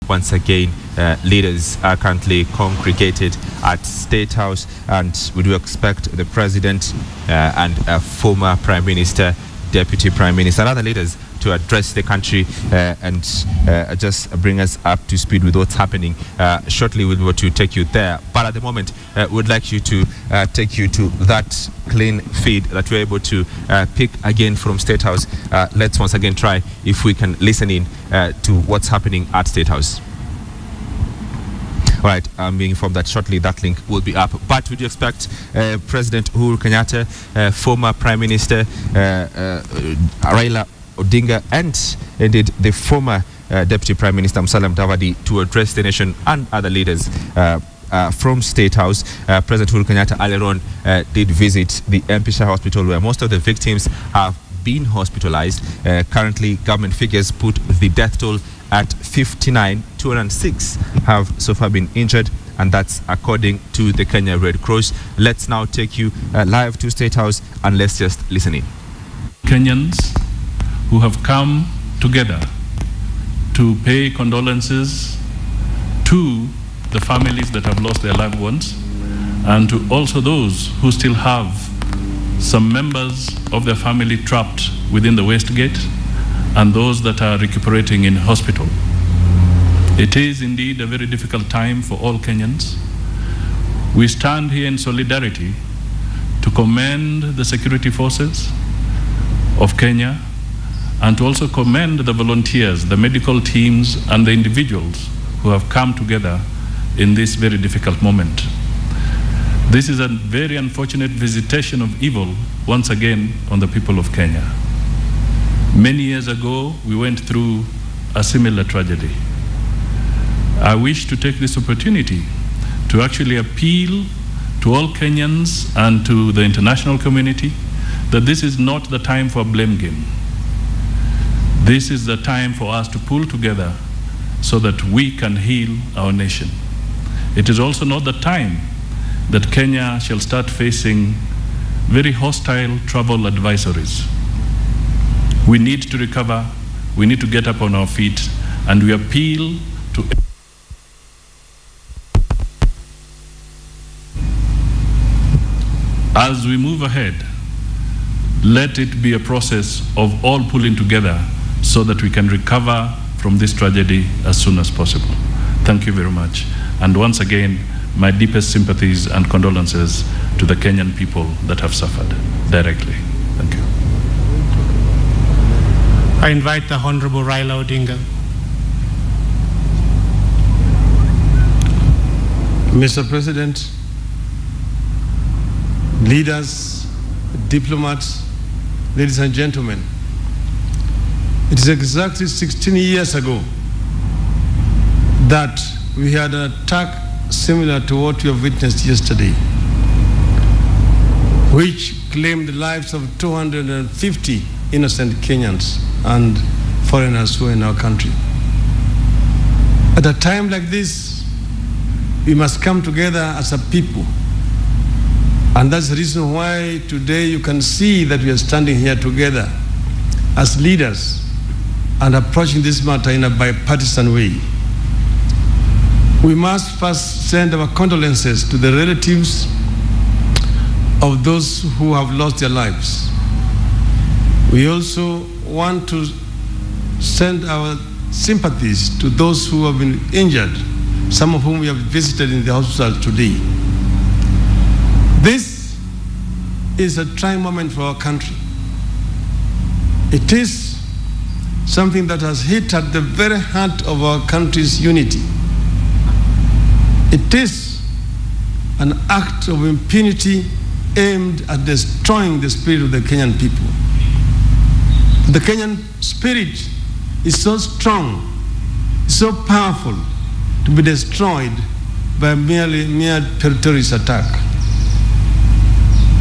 Once again, leaders are currently congregated at State House, and we do expect the President and former Prime Minister, Deputy Prime Minister, and other leaders to address the country and just bring us up to speed with what's happening. Shortly we'll be able to take you there, but at the moment we'd like you to take you to that clean feed that we're able to pick again from State House. Let's once again try if we can listen in to what's happening at State House. All right, I'm being informed that shortly that link will be up. But would you expect President Uhuru Kenyatta, former Prime Minister Raila Odinga, and indeed the former Deputy Prime Minister Musalia Mudavadi to address the nation and other leaders from State House? President Uhuru Kenyatta earlier on did visit the MP Hospital, where most of the victims have been hospitalized. Currently, government figures put the death toll at 59. 206 have so far been injured, and that's according to the Kenya Red Cross. Let's now take you live to State House, and let's just listen in. Kenyans who have come together to pay condolences to the families that have lost their loved ones, and to also those who still have some members of their family trapped within the Westgate, and those that are recuperating in hospital. It is indeed a very difficult time for all Kenyans. We stand here in solidarity to commend the security forces of Kenya, and to also commend the volunteers, the medical teams, and the individuals who have come together in this very difficult moment. This is a very unfortunate visitation of evil once again on the people of Kenya. Many years ago, we went through a similar tragedy. I wish to take this opportunity to actually appeal to all Kenyans and to the international community that this is not the time for a blame game. This is the time for us to pull together so that we can heal our nation. It is also not the time that Kenya shall start facing very hostile travel advisories. We need to recover, we need to get up on our feet, and we appeal to as we move ahead, let it be a process of all pulling together so that we can recover from this tragedy as soon as possible. Thank you very much. And once again, my deepest sympathies and condolences to the Kenyan people that have suffered directly. Thank you. I invite the Honorable Raila Odinga. Mr. President, leaders, diplomats, ladies and gentlemen, it is exactly 16 years ago that we had an attack similar to what we have witnessed yesterday, which claimed the lives of 250 innocent Kenyans and foreigners who are in our country. At a time like this, we must come together as a people. And that's the reason why today you can see that we are standing here together as leaders and approaching this matter in a bipartisan way. We must first send our condolences to the relatives of those who have lost their lives. We also want to send our sympathies to those who have been injured, some of whom we have visited in the hospital today. This is a trying moment for our country. It is something that has hit at the very heart of our country's unity. It is an act of impunity aimed at destroying the spirit of the Kenyan people. The Kenyan spirit is so strong, so powerful, to be destroyed by a mere terrorist attack.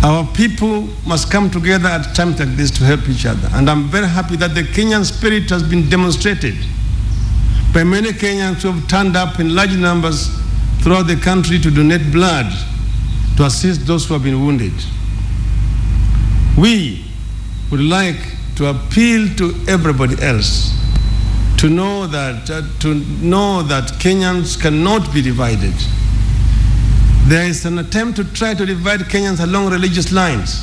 Our people must come together at times like this to help each other. And I'm very happy that the Kenyan spirit has been demonstrated by many Kenyans who have turned up in large numbers throughout the country to donate blood to assist those who have been wounded. We would like to appeal to everybody else to know that Kenyans cannot be divided. There is an attempt to try to divide Kenyans along religious lines,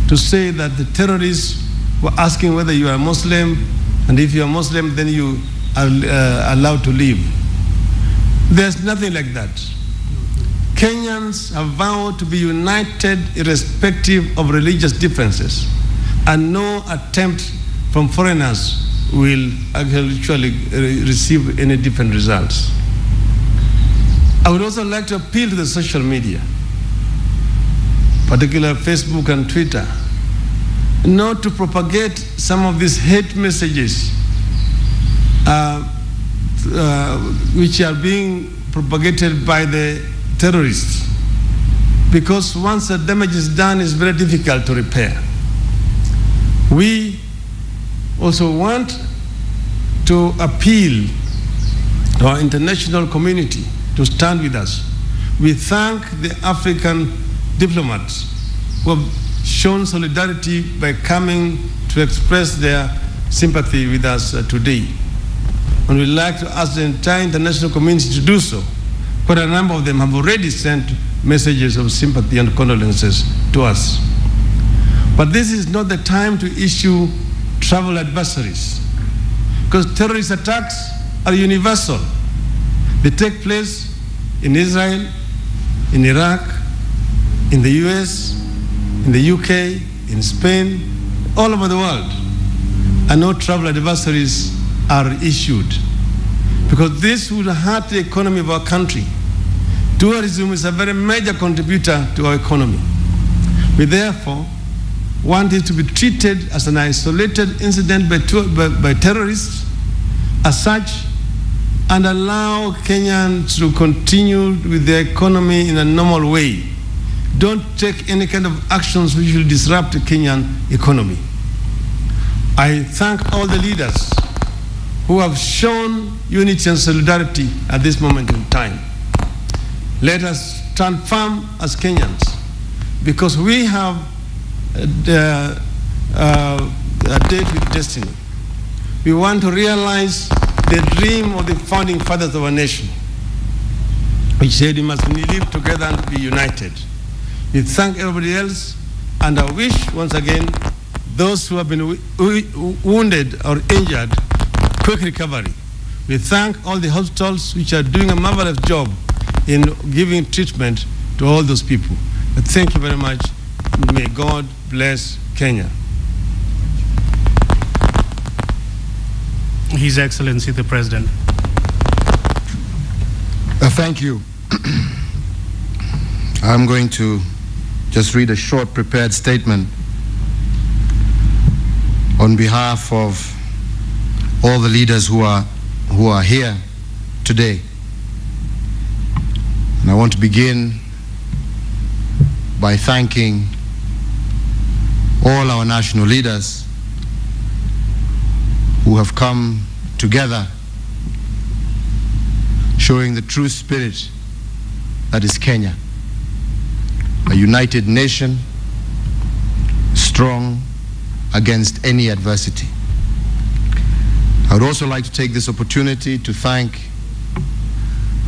to say that the terrorists were asking whether you are Muslim, and if you are Muslim, then you are allowed to leave. There's nothing like that. Kenyans have vowed to be united irrespective of religious differences, and no attempt from foreigners will actually receive any different results. I would also like to appeal to the social media, particularly Facebook and Twitter, not to propagate some of these hate messages which are being propagated by the terrorists, because once the damage is done, it's very difficult to repair. We also want to appeal to our international community to stand with us. We thank the African diplomats who have shown solidarity by coming to express their sympathy with us today. And we'd like to ask the entire international community to do so. Quite a number of them have already sent messages of sympathy and condolences to us. But this is not the time to issue travel adversaries, because terrorist attacks are universal. They take place in Israel, in Iraq, in the US, in the UK, in Spain, all over the world. And no travel adversaries are issued, because this would hurt the economy of our country. Tourism is a very major contributor to our economy. We therefore want it to be treated as an isolated incident by terrorists as such, and allow Kenyans to continue with their economy in a normal way. Don't take any kind of actions which will disrupt the Kenyan economy. I thank all the leaders who have shown unity and solidarity at this moment in time. Let us stand firm as Kenyans, because we have a date with destiny. We want to realize the dream of the founding fathers of our nation, which said we must live together and be united. We thank everybody else, and I wish once again those who have been wounded or injured quick recovery. We thank all the hospitals which are doing a marvelous job in giving treatment to all those people. But thank you very much. May God bless Kenya. His Excellency the President. Thank you. I'm going to just read a short prepared statement on behalf of all the leaders who are here today. And I want to begin by thanking all our national leaders who have come together, showing the true spirit that is Kenya, a united nation, strong against any adversity. I would also like to take this opportunity to thank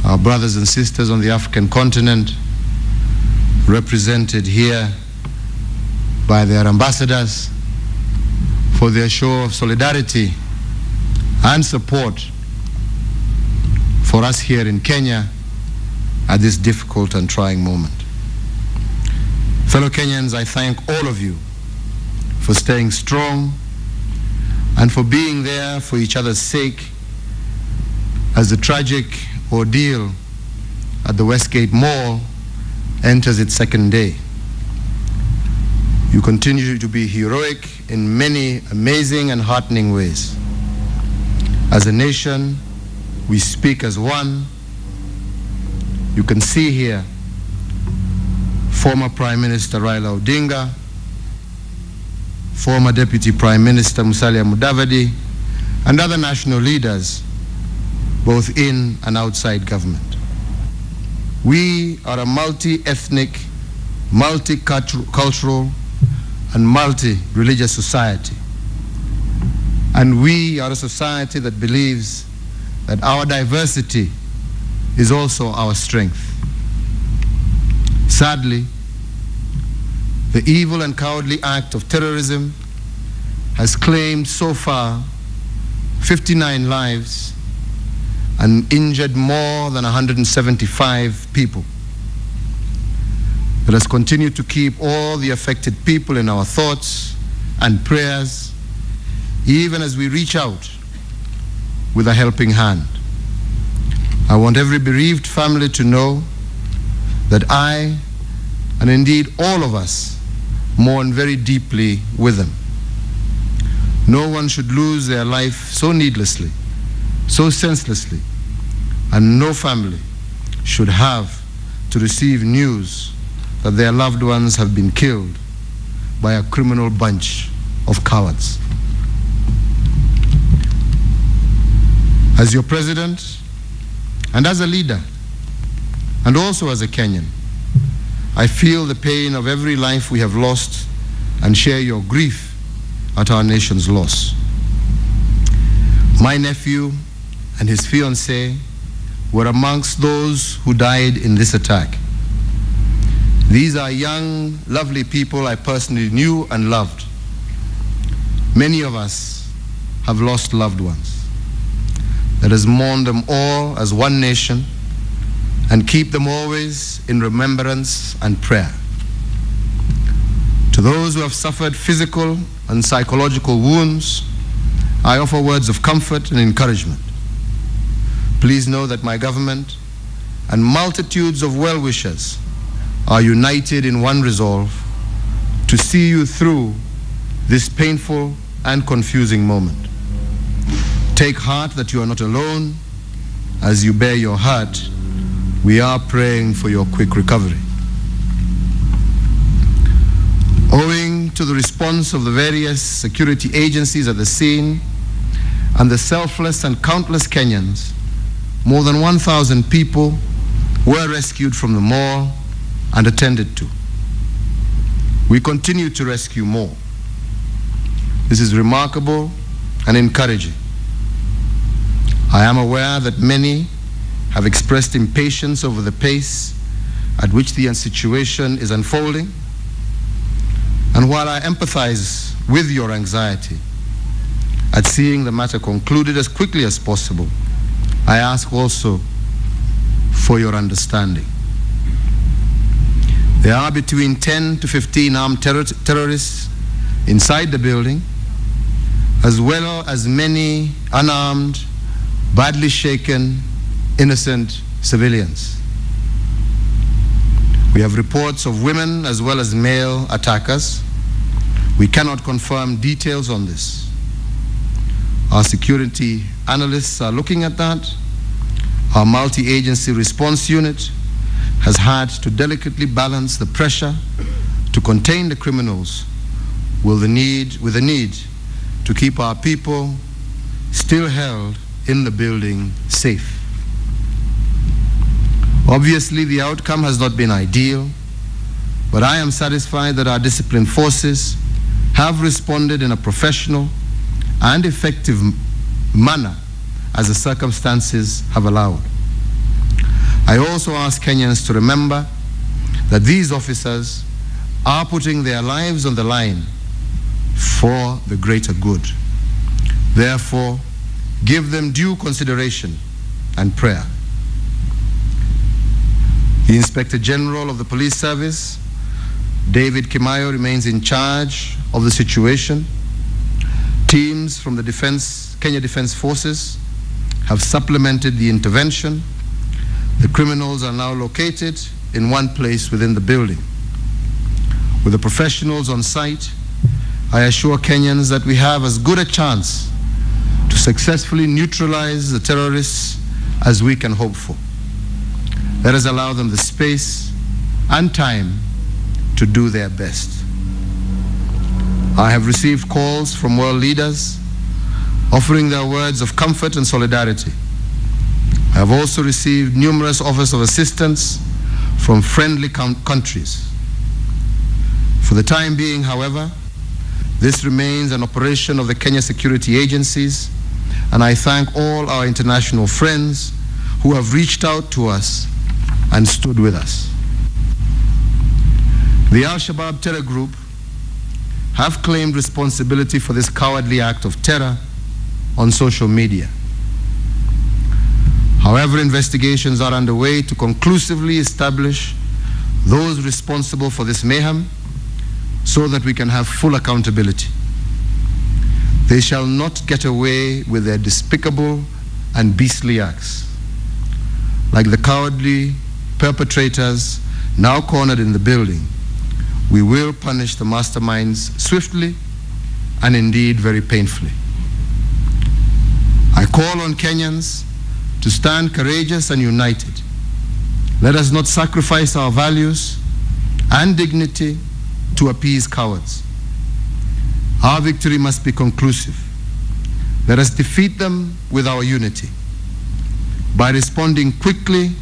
our brothers and sisters on the African continent, represented here by their ambassadors, for their show of solidarity and support for us here in Kenya at this difficult and trying moment. Fellow Kenyans, I thank all of you for staying strong and for being there for each other's sake as the tragic ordeal at the Westgate Mall enters its second day. You continue to be heroic in many amazing and heartening ways. As a nation, we speak as one. You can see here former Prime Minister Raila Odinga, former Deputy Prime Minister Musalia Mudavadi, and other national leaders, both in and outside government. We are a multi-ethnic, multicultural, and multi-religious society. And we are a society that believes that our diversity is also our strength. Sadly, the evil and cowardly act of terrorism has claimed so far 59 lives and injured more than 175 people. Let us continue to keep all the affected people in our thoughts and prayers, even as we reach out with a helping hand. I want every bereaved family to know that I, and indeed all of us, mourn very deeply with them. No one should lose their life so needlessly, so senselessly, and no family should have to receive news that their loved ones have been killed by a criminal bunch of cowards. As your president, and as a leader, and also as a Kenyan, I feel the pain of every life we have lost and share your grief at our nation's loss. My nephew and his fiancée were amongst those who died in this attack. These are young, lovely people I personally knew and loved. Many of us have lost loved ones. Let us mourn them all as one nation and keep them always in remembrance and prayer. To those who have suffered physical and psychological wounds, I offer words of comfort and encouragement. Please know that my government and multitudes of well-wishers are united in one resolve to see you through this painful and confusing moment. Take heart that you are not alone. As you bear your heart, we are praying for your quick recovery. Owing to the response of the various security agencies at the scene and the selfless and countless Kenyans, more than 1,000 people were rescued from the mall and attended to. We continue to rescue more. This is remarkable and encouraging. I am aware that many have expressed impatience over the pace at which the situation is unfolding. And while I empathize with your anxiety at seeing the matter concluded as quickly as possible, I ask also for your understanding. There are between 10 to 15 armed terrorists inside the building, as well as many unarmed, badly shaken, innocent civilians. We have reports of women as well as male attackers. We cannot confirm details on this. Our security analysts are looking at that. Our multi-agency response unit has had to delicately balance the pressure to contain the criminals with the need to keep our people still held in the building safe. Obviously, the outcome has not been ideal, but I am satisfied that our disciplined forces have responded in a professional and effective manner as the circumstances have allowed. I also ask Kenyans to remember that these officers are putting their lives on the line for the greater good. Therefore, give them due consideration and prayer. The Inspector General of the Police Service, David Kimayo, remains in charge of the situation. Teams from the Kenya Defense Forces have supplemented the intervention. The criminals are now located in one place within the building. With the professionals on site, I assure Kenyans that we have as good a chance to successfully neutralize the terrorists as we can hope for. Let us allow them the space and time to do their best. I have received calls from world leaders offering their words of comfort and solidarity. I have also received numerous offers of assistance from friendly countries. For the time being, however, This remains an operation of the Kenya security agencies, and I thank all our international friends who have reached out to us and stood with us. The Al-Shabaab terror group have claimed responsibility for this cowardly act of terror on social media. However, investigations are underway to conclusively establish those responsible for this mayhem so that we can have full accountability. They shall not get away with their despicable and beastly acts. Like the cowardly perpetrators now cornered in the building, we will punish the masterminds swiftly and indeed very painfully. I call on Kenyans to stand courageous and united. Let us not sacrifice our values and dignity to appease cowards. Our victory must be conclusive. Let us defeat them with our unity. By responding quickly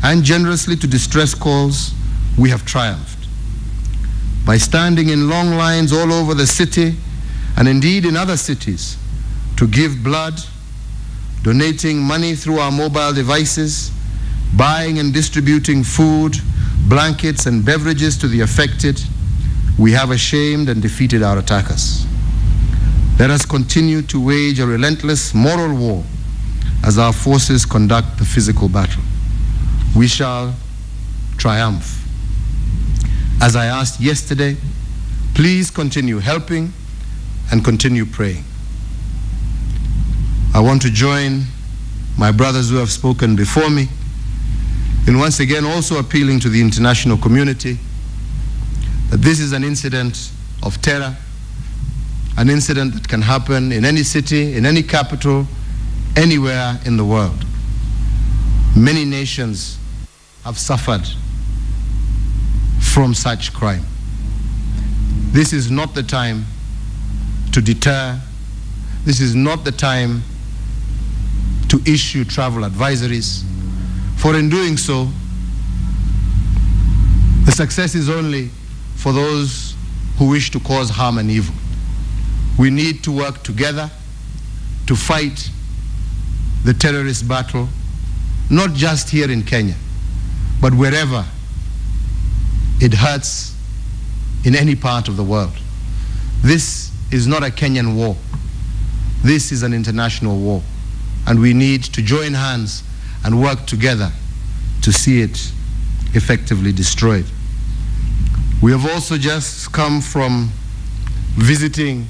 and generously to distress calls, we have triumphed. By standing in long lines all over the city and indeed in other cities to give blood, donating money through our mobile devices, buying and distributing food, blankets, and beverages to the affected, we have ashamed and defeated our attackers. Let us continue to wage a relentless moral war as our forces conduct the physical battle. We shall triumph. As I asked yesterday, please continue helping and continue praying. I want to join my brothers who have spoken before me in once again also appealing to the international community that this is an incident of terror, an incident that can happen in any city, in any capital, anywhere in the world. Many nations have suffered from such crime. This is not the time to deter. This is not the time to issue travel advisories, for in doing so, the success is only for those who wish to cause harm and evil. We need to work together to fight the terrorist battle, not just here in Kenya, but wherever it hurts in any part of the world. This is not a Kenyan war. This is an international war, and we need to join hands and work together to see it effectively destroyed. We have also just come from visiting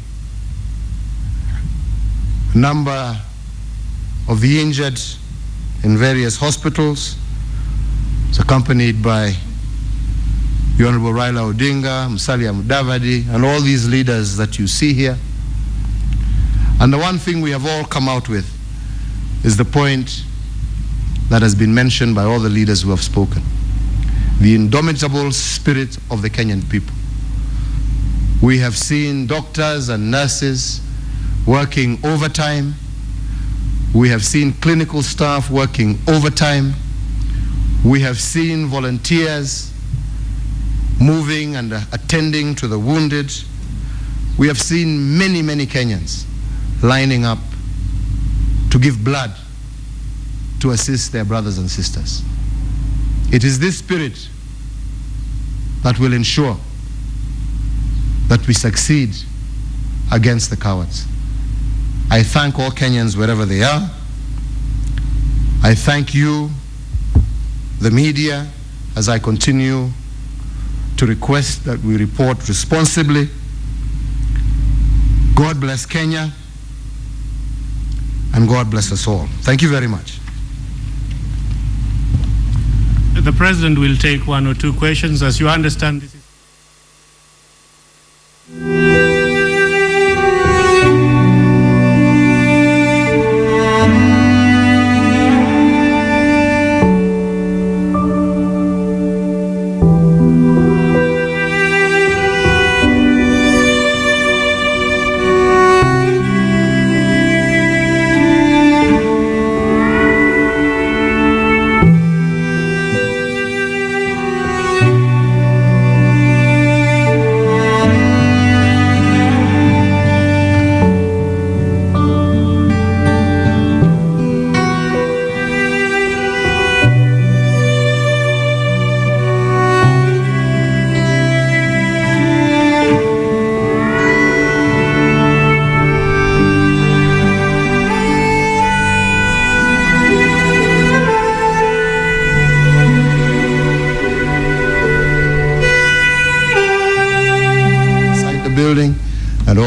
a number of the injured in various hospitals. It's accompanied by the Honorable Raila Odinga, Musalia Mudavadi, and all these leaders that you see here. And the one thing we have all come out with is the point that has been mentioned by all the leaders who have spoken: the indomitable spirit of the Kenyan people. We have seen doctors and nurses working overtime. We have seen clinical staff working overtime. We have seen volunteers moving and attending to the wounded. We have seen many, many Kenyans lining up to give blood to assist their brothers and sisters. It is this spirit that will ensure that we succeed against the cowards. I thank all Kenyans wherever they are. I thank you, the media, as I continue to request that we report responsibly. God bless Kenya, and God bless us all. Thank you very much. The President will take one or two questions. As you understand, this is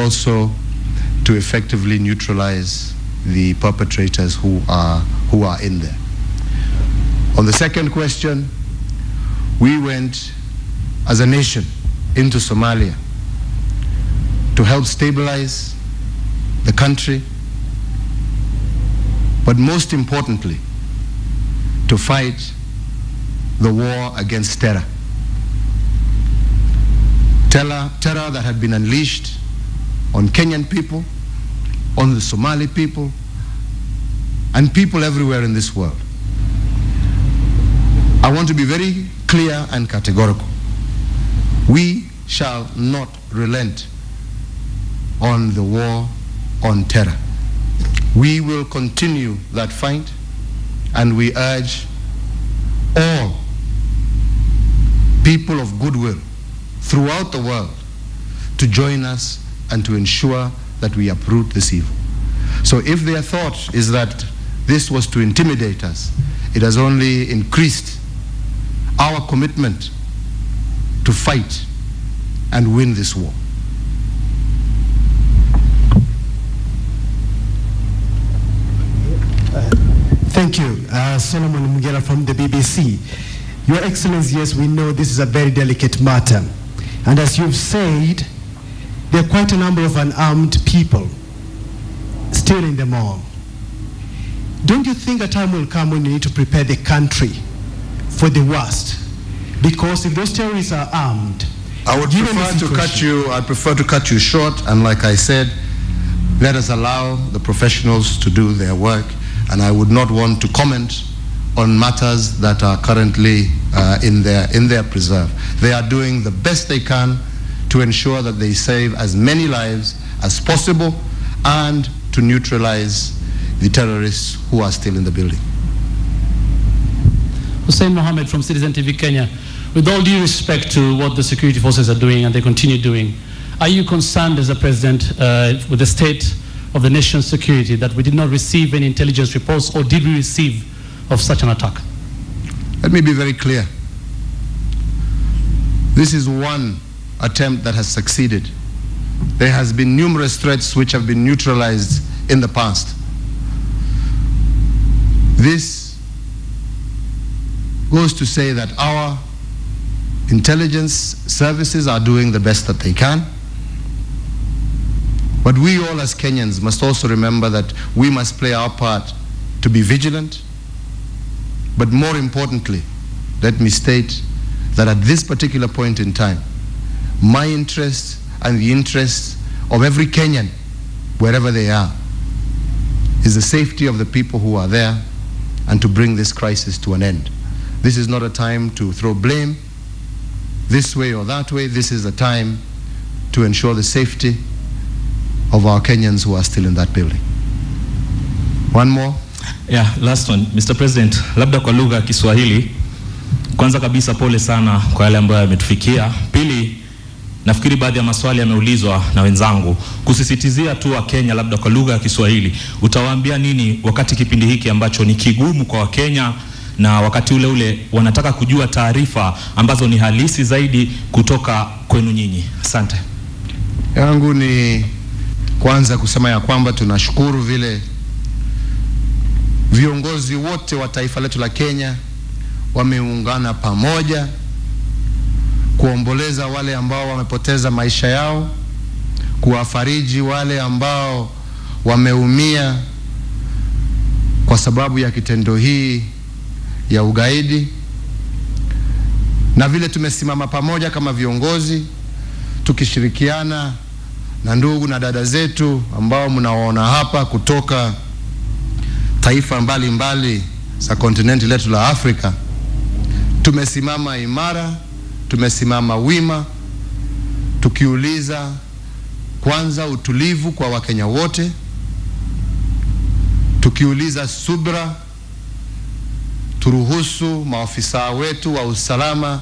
also to effectively neutralize the perpetrators who are in there. On the second question, we went as a nation into Somalia to help stabilize the country, but most importantly, to fight the war against terror. Terror that had been unleashed on Kenyan people, on the Somali people, and people everywhere in this world. I want to be very clear and categorical. We shall not relent on the war on terror. We will continue that fight, and we urge all people of goodwill throughout the world to join us and to ensure that we uproot this evil. So if their thought is that this was to intimidate us, it has only increased our commitment to fight and win this war. Thank you. Solomon Mugera from the BBC. Your Excellency, yes, we know this is a very delicate matter. And as you've said, there are quite a number of unarmed people still in the mall. Don't you think a time will come when you need to prepare the country for the worst? Because if those terrorists are armed, I would prefer to cut you short, and like I said, let us allow the professionals to do their work, and I would not want to comment on matters that are currently in their preserve. They are doing the best they can to ensure that they save as many lives as possible and to neutralize the terrorists who are still in the building. Hussein Mohammed from Citizen TV Kenya. With all due respect to what the security forces are doing and they continue doing, are you concerned as a president with the state of the nation's security that we did not receive any intelligence reports, or did we receive of such an attack? Let me be very clear. This is one attempt that has succeeded. There has been numerous threats which have been neutralized in the past. This goes to say that our intelligence services are doing the best that they can. But we all as Kenyans must also remember that we must play our part to be vigilant. But more importantly, let me state that at this particular point in time, my interest and the interest of every Kenyan, wherever they are, is the safety of the people who are there and to bring this crisis to an end. This is not a time to throw blame this way or that way. This is a time to ensure the safety of our Kenyans who are still in that building. One more. Yeah, last one. Mr. President, labda kwa lugha ya Kiswahili, kwanza kabisa pole sana kwa yale ambayo yametufikia. Pili, nafikiri baadhi ya maswali yameulizwa na wenzangu. Kusisitizia tu wa Kenya labda kwa lugha ya Kiswahili, utawaambia nini wakati kipindi hiki ambacho ni kigumu kwa Wakenya na wakati ule ule wanataka kujua taarifa ambazo ni halisi zaidi kutoka kwenu nyinyi? Asante. Yangu ni kwanza kusema ya kwamba tunashukuru vile viongozi wote wa taifa letu la Kenya wameungana pamoja kuomboleza wale ambao wamepoteza maisha yao, kuwafariji wale ambao wameumia kwa sababu ya kitendo hii ya ugaidi, na vile tumesimama pamoja kama viongozi tukishirikiana na ndugu na dada zetu ambao mnawaona hapa kutoka taifa mbalimbali za kontinenti letu la Afrika. Tumesimama imara, tumesimama wima, tukiuliza kwanza utulivu kwa Wakenya wote, tukiuliza subra, turuhusu maafisa wetu wa usalama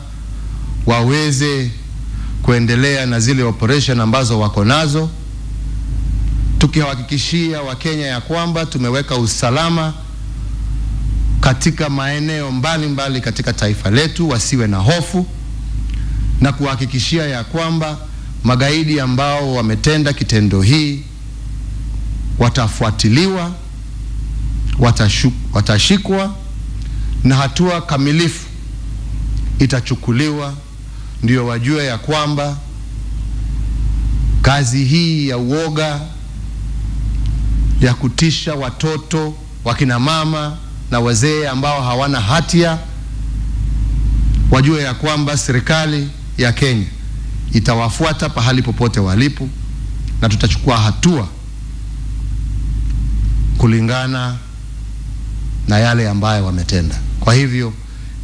waweze kuendelea na zile operation ambazo wako nazo, tukihakikishia Wakenya ya kwamba tumeweka usalama katika maeneo mbalimbali katika taifa letu, wasiwe na hofu, na kuhakikishia ya kwamba magaidi ambao wametenda kitendo hii watafuatiliwa, watashikwa na hatua kamilifu itachukuliwa, ndio wajue ya kwamba kazi hii ya uoga ya kutisha watoto, wakina mama na wazee ambao hawana hatia, wajue ya kwamba serikali ya Kenya itawafuata pahali popote walipo na tutachukua hatua kulingana na yale ambayo wametenda. Kwa hivyo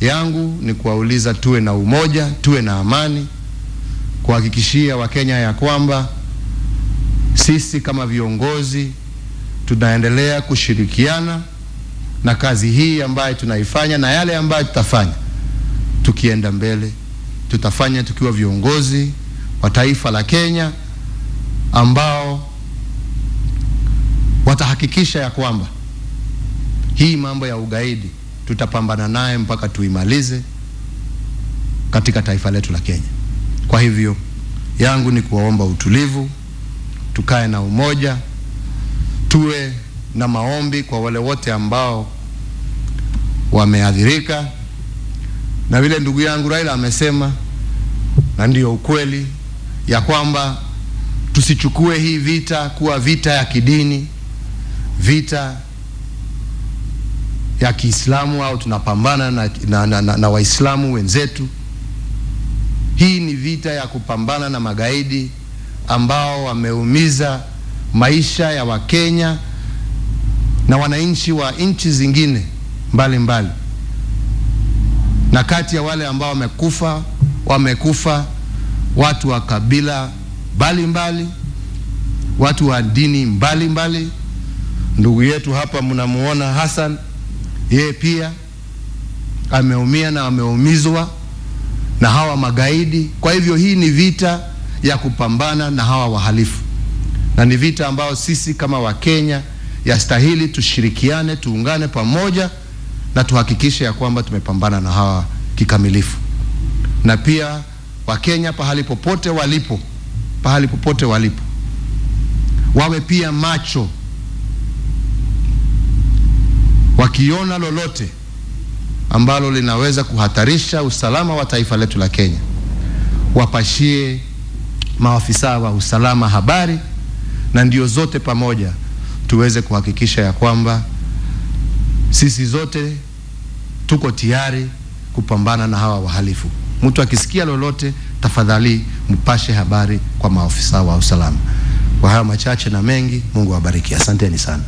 yangu ni kuwauliza tuwe na umoja, tuwe na amani, kuhakikishia Wakenya ya kwamba sisi kama viongozi tunaendelea kushirikiana na kazi hii ambayo tunaifanya na yale ambayo tutafanya tukienda mbele. Tutafanya tukiwa viongozi wa taifa la Kenya ambao watahakikisha ya kwamba hii mambo ya ugaidi tutapambana naye mpaka tuimalize katika taifa letu la Kenya. Kwa hivyo yangu ni kuwaomba utulivu, tukae na umoja, tuwe na maombi kwa wale wote ambao wameadhirika. Na vile ndugu yangu Raila amesema, na ndio ukweli, ya kwamba tusichukue hii vita kuwa vita ya kidini, vita ya Kiislamu au tunapambana na Waislamu wenzetu. Hii ni vita ya kupambana na magaidi ambao wameumiza maisha ya Wakenya na wananchi wa nchi zingine mbalimbali. Na kati ya wale ambao wamekufa watu wa kabila mbalimbali, watu wa dini mbalimbali. Ndugu yetu hapa mnamuona Hassan, yeye pia ameumia na ameumizwa na hawa magaidi. Kwa hivyo hii ni vita ya kupambana na hawa wahalifu, na ni vita ambao sisi kama Wakenya yastahili tushirikiane, tuungane pamoja na tuhakikishe ya kwamba tumepambana na hawa kikamilifu. Na pia Wakenya pahali popote walipo wawe pia macho, wakiona lolote ambalo linaweza kuhatarisha usalama wa taifa letu la Kenya, wapashie maafisa wa usalama habari, na ndio zote pamoja tuweze kuhakikisha ya kwamba sisi zote tuko tayari kupambana na hawa wahalifu. Mtu akisikia lolote, tafadhali mpashe habari kwa maafisa wa usalama. Kwa haya machache na mengi, Mungu awabariki. Asanteni sana.